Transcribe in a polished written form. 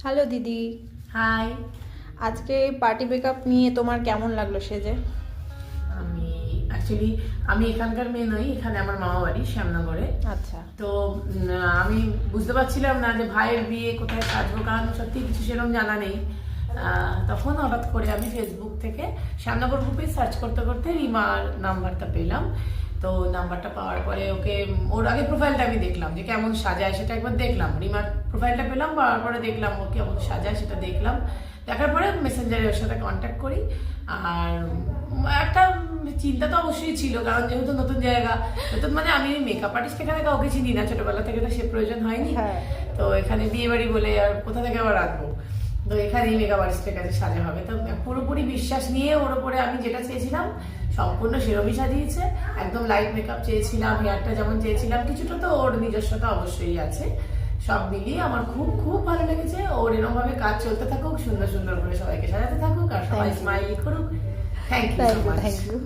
Hello দিদি। High. আজকে party makeup নিয়ে তোমার কেমন লাগলো সেজে? আমি অ্যাকচুয়ালি আমি এখানকার মেয়ে নই, এখানে আমার মামা বাড়ি শ্যামনগরে। আচ্ছা। তো আমি বুঝতে পারছিলাম না যে ভাইয়ের বিয়ে কোথায় সাজবো, কারণ সত্যি কিছু সেরকম জানা নেই। তখন হঠাৎ করে আমি ফেসবুক থেকে শ্যামনগর গ্রুপে সার্চ করতে করতে রিমার নাম্বারটা পেলাম। তো নাম্বারটা পাওয়ার পরে ওর আগে প্রোফাইলটা আমি দেখলাম যে কেমন সাজায়, সেটা একবার দেখলাম। রিমার প্রোফাইলটা পেলাম, পাওয়ার পরে দেখলাম ও কেমন সাজায় সেটা দেখলাম। দেখার পরে মেসেঞ্জারে ওর সাথে কন্ট্যাক্ট করি। আর একটা চিন্তা তো অবশ্যই ছিল, কারণ যেহেতু নতুন জায়গা, নতুন মানে আমি মেকআপ আর্টিস্ট এখানে কাউকে চিনি না, ছোটবেলা থেকে তো সে প্রয়োজন হয়নি। তো এখানে বিয়ে বাড়ি বলে আর কোথা থেকে আবার রাখবো, তো এখানেই মেকআপ আর্টিস্টের কাছে সাজা হবে। তো পুরোপুরি বিশ্বাস নিয়ে ওর উপরে আমি যেটা চেয়েছিলাম সম্পূর্ণ সেরমই সাজিয়েছে। একদম লাইট মেকআপ চেয়েছিলাম, হেয়ারটা যেমন চেয়েছিলাম, কিছুটা তো ওর নিজস্বতা অবশ্যই আছে। সব মিলিয়ে আমার খুব খুব ভালো লেগেছে। ওর এরকম ভাবে কাজ চলতে থাকুক, সুন্দর সুন্দর করে সবাইকে সাজাতে থাকুক, আর সবাই স্মাইলি করুক। Thank you so much. Thank you.